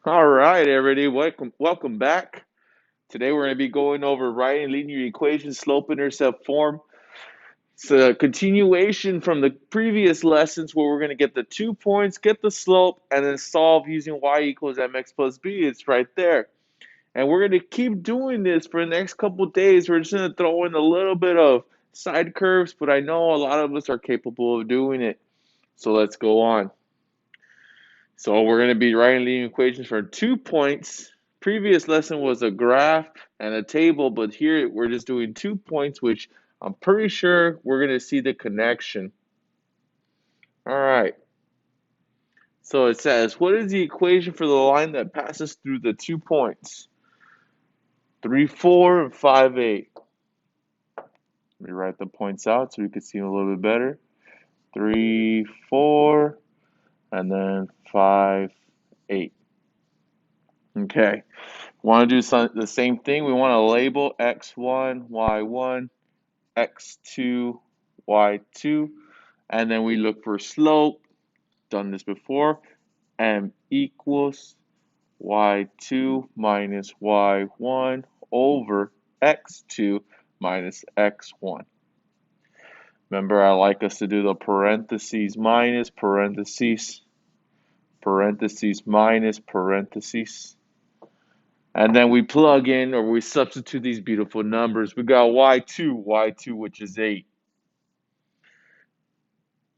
All right, everybody, welcome back. Today we're going to be going over writing linear equations, slope-intercept form. It's a continuation from the previous lessons where we're going to get the 2 points, get the slope, and then solve using y equals mx plus b. It's right there. And we're going to keep doing this for the next couple days. We're just going to throw in a little bit of side curves, but I know a lot of us are capable of doing it. So let's go on. So we're going to be writing linear equations for 2 points. Previous lesson was a graph and a table, but here we're just doing 2 points, which I'm pretty sure we're going to see the connection. All right. So it says, what is the equation for the line that passes through the 2 points? 3, 4, and 5, 8. Let me write the points out so we can see them a little bit better. 3, 4, and then 5, 8. Okay. Want to do the same thing. We want to label x1, y1, x2, y2, and then we look for slope. Done this before. M equals y2 minus y1 over x2 minus x1. Remember, I like us to do the parentheses minus, parentheses, parentheses minus, parentheses. And then we plug in or we substitute these beautiful numbers. We got y2, which is 8.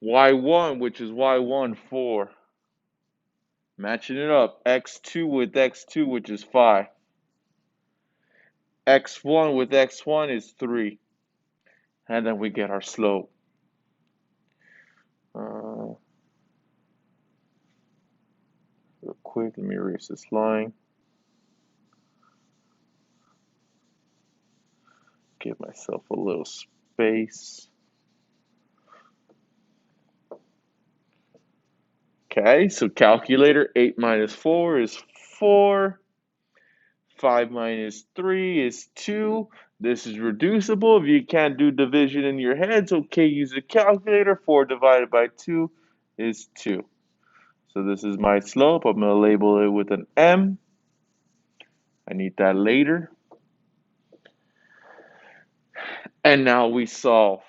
y1, which is y1, 4. Matching it up, x2 with x2, which is 5. x1 with x1 is 3. And then we get our slope. Real quick, let me erase this line. Give myself a little space. Okay, so calculator, 8 minus 4 is 4. 5 minus 3 is 2. This is reducible. If you can't do division in your heads, okay, use a calculator. 4 divided by 2 is 2. So this is my slope. I'm going to label it with an M. I need that later. And now we solve.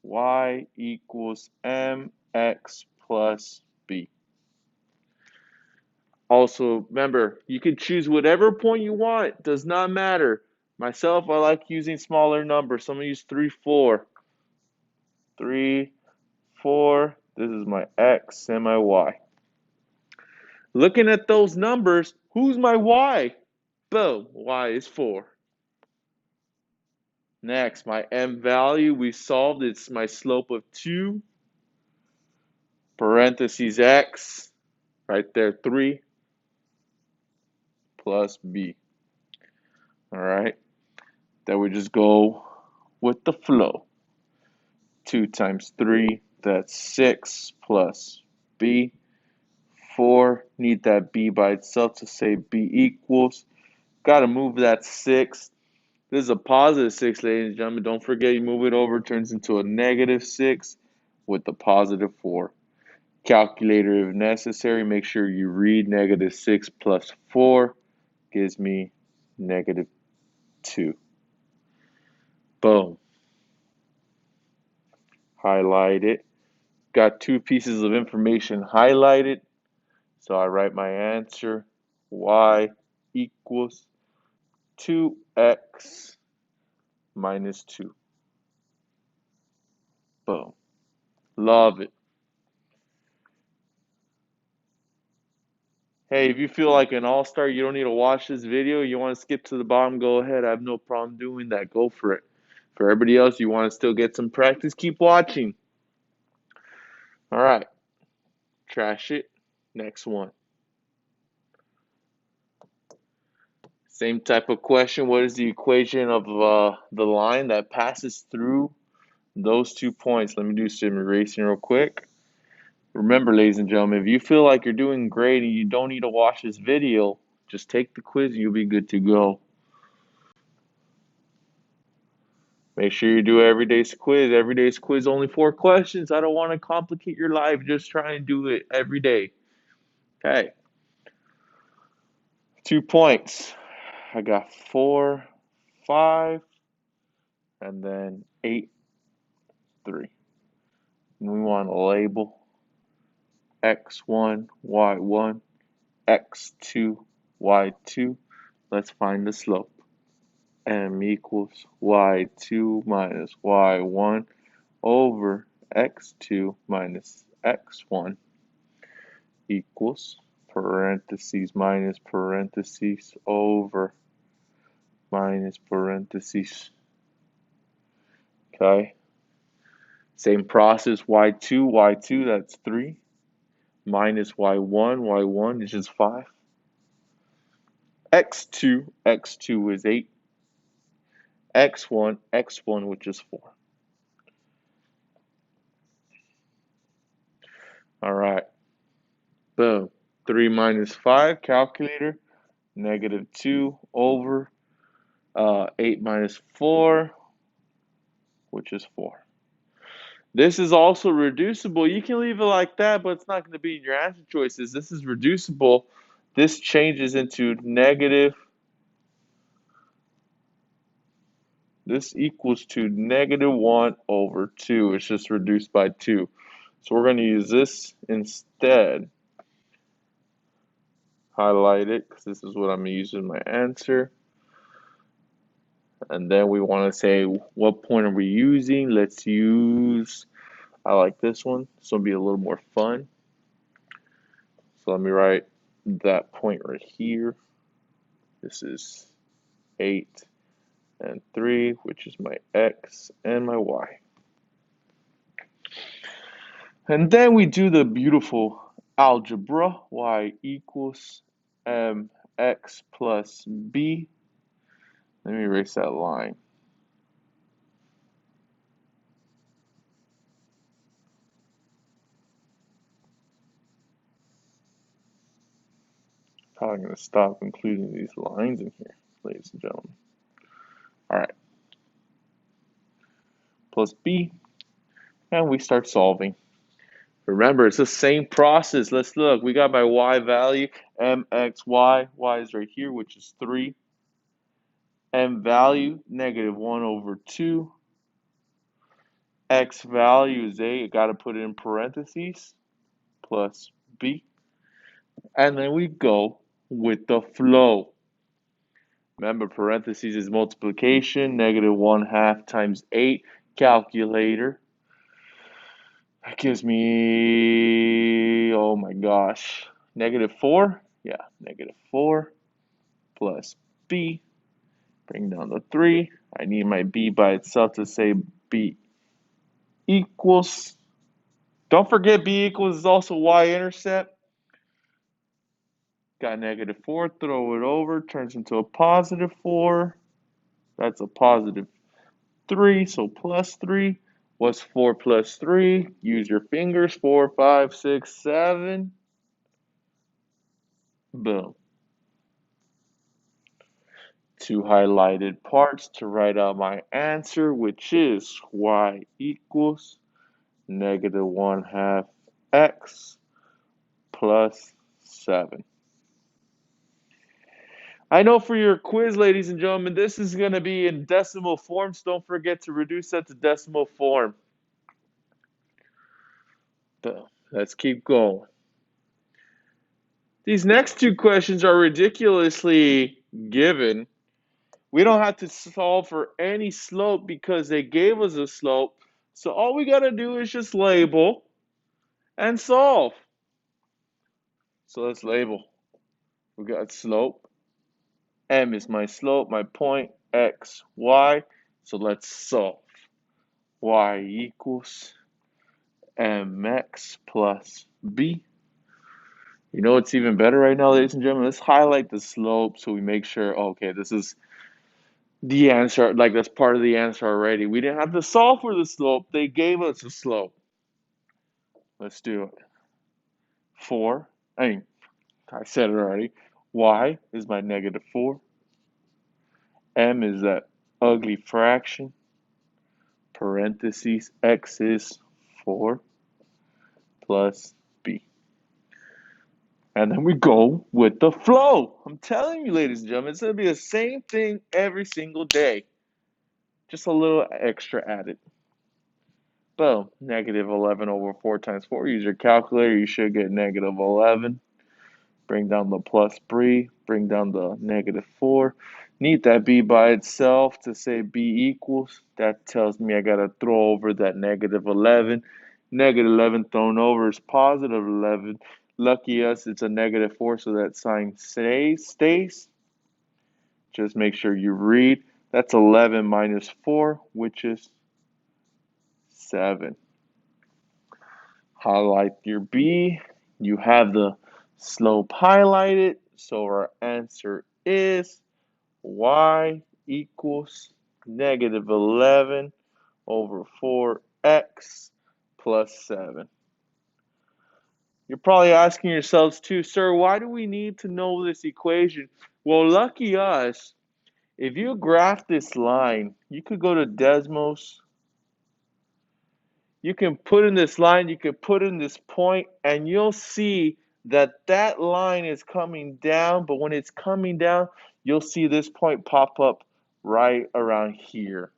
Y equals mx plus b. Also, remember, you can choose whatever point you want. Does not matter. Myself, I like using smaller numbers. So I'm going to use 3, 4. 3, 4. This is my x and my y. Looking at those numbers, who's my y? Boom, y is 4. Next, my m value, we solved. It's my slope of 2. Parentheses x, right there, 3, plus b. All right, then we just go with the flow. 2 times 3, that's 6, plus b. 4, need that b by itself to say b equals. Got to move that 6. This is a positive 6, ladies and gentlemen. Don't forget, you move it over, it turns into a negative 6 with the positive 4. Calculator if necessary. Make sure you read negative 6 plus 4 gives me negative 2. Boom. Highlight it. Got 2 pieces of information highlighted. So I write my answer. Y equals 2x minus 2. Boom. Love it. Hey, if you feel like an all-star, you don't need to watch this video. You want to skip to the bottom, go ahead. I have no problem doing that. Go for it. For everybody else, you want to still get some practice, keep watching. All right. Trash it. Next one. Same type of question. What is the equation of the line that passes through those 2 points? Let me do some erasing real quick. Remember, ladies and gentlemen, if you feel like you're doing great and you don't need to watch this video, just take the quiz and you'll be good to go. Make sure you do every day's quiz. Every day's quiz, only 4 questions. I don't want to complicate your life. Just try and do it every day. Okay. 2 points. I got 4, 5, and then 8, 3. And we want to label x1, y1, x2, y2. Let's find the slope. M equals y2 minus y1 over x2 minus x1 equals parentheses minus parentheses over minus parentheses. Okay. Same process, y2, that's 3. Minus y1 is just 5. x2 is 8. x1, which is 4. All right. Boom. 3 minus 5, calculator. -2 over 8 minus 4, which is 4. This is also reducible. You can leave it like that, but it's not going to be in your answer choices. This is reducible. This changes into negative. This equals to -1 over 2. It's just reduced by 2. So we're going to use this instead. Highlight it because this is what I'm using in my answer. And then we want to say what point are we using. Let's use, I like this one. This will be a little more fun. So let me write that point right here. This is 8 and 3, which is my x and my y. And then we do the beautiful algebra. Y equals mx plus b. Let me erase that line. Probably going to stop including these lines in here, ladies and gentlemen. All right. Plus b. And we start solving. Remember, it's the same process. Let's look. We got my y value, mxy. Y is right here, which is 3. M value, -1 over 2. X value is 8. I got to put it in parentheses. Plus b. And then we go with the flow. Remember, parentheses is multiplication. -1/2 times 8. Calculator. That gives me, oh my gosh, -4? Yeah, -4 plus b. Bring down the 3. I need my b by itself to say b equals. Don't forget b equals is also y-intercept. Got -4, throw it over, turns into a +4. That's a +3, so +3. What's 4 plus 3? Use your fingers. 4, 5, 6, 7. Boom. 2 highlighted parts to write out my answer, which is y equals -1/2 x plus 7. I know for your quiz, ladies and gentlemen, this is going to be in decimal form, so don't forget to reduce that to decimal form. So let's keep going. These next 2 questions are ridiculously given. We don't have to solve for any slope because they gave us a slope. So all we got to do is just label and solve. So let's label. We got slope. M is my slope, my point, x, y. So let's solve. Y equals mx plus b. You know what's even better right now, ladies and gentlemen? Let's highlight the slope so we make sure, okay, this is the answer, like that's part of the answer already. We didn't have to solve for the slope. They gave us a slope. Let's do it. 4, I said it already. Y is my -4. M is that ugly fraction. Parentheses, x is 4 plus b. And then we go with the flow. I'm telling you, ladies and gentlemen, it's going to be the same thing every single day. Just a little extra added. Boom. Negative 11 over 4 times 4. Use your calculator. You should get negative 11. Bring down the plus 3. Bring down the negative 4. Need that b by itself to say b equals. That tells me I got to throw over that negative 11. Negative 11 thrown over is positive 11. Lucky us, it's a negative 4, so that sign stays. Just make sure you read. That's 11 minus 4, which is 7. Highlight your B. You have the slope highlighted, so our answer is y equals negative 11 over 4x plus 7. You're probably asking yourselves too, sir, why do we need to know this equation? Well, lucky us, if you graph this line, you could go to Desmos. You can put in this line, you can put in this point, and you'll see that that line is coming down, but when it's coming down, you'll see this point pop up right around here.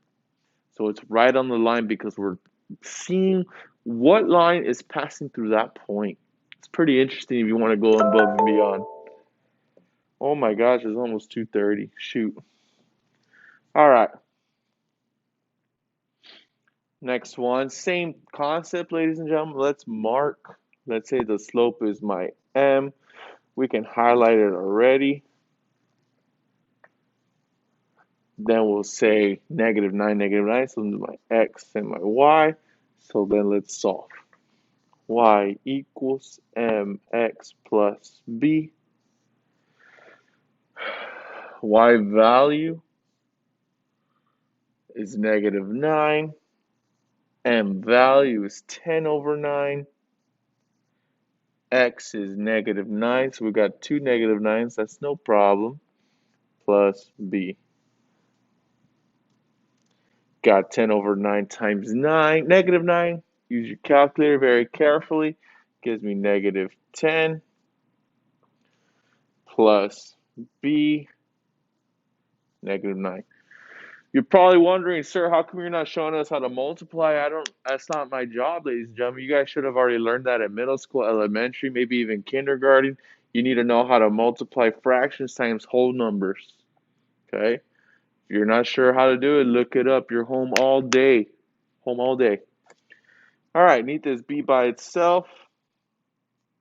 So it's right on the line because we're seeing what line is passing through that point. It's pretty interesting if you want to go above and beyond. Oh my gosh, it's almost 2:30. Shoot. All right. Next one, same concept, ladies and gentlemen. Let's mark. Let's say the slope is my m. We can highlight it already. Then we'll say negative 9, negative 9. So this is my x and my y. So then let's solve. Y equals mx plus b. Y value is negative 9. M value is 10 over 9. X is negative 9, so we got two negative 9s, that's no problem, plus b. Got 10 over 9 times 9, negative 9. Use your calculator very carefully. Gives me negative 10 plus b, negative 9. You're probably wondering, sir, how come you're not showing us how to multiply? That's not my job, ladies and gentlemen. You guys should have already learned that at middle school, elementary, maybe even kindergarten. You need to know how to multiply fractions times whole numbers. Okay? If you're not sure how to do it, look it up. You're home all day. Home all day. All right, need this b by itself.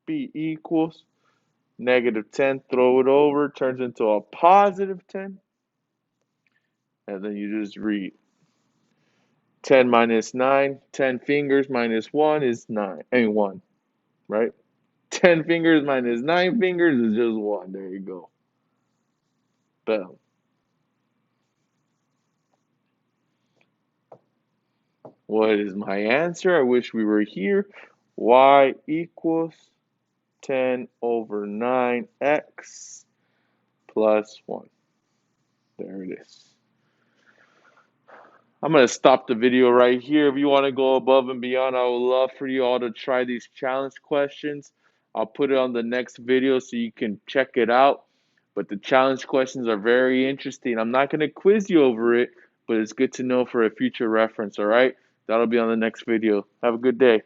B equals negative 10. Throw it over. Turns into a positive 10. And then you just read 10 minus 9, 10 fingers minus 1 is 9. I mean 1, right? 10 fingers minus 9 fingers is just 1. There you go. Boom. What is my answer? I wish we were here. Y equals 10 over 9x plus 1. There it is. I'm going to stop the video right here. If you want to go above and beyond, I would love for you all to try these challenge questions. I'll put it on the next video so you can check it out. But the challenge questions are very interesting. I'm not going to quiz you over it, but it's good to know for a future reference, all right? That'll be on the next video. Have a good day.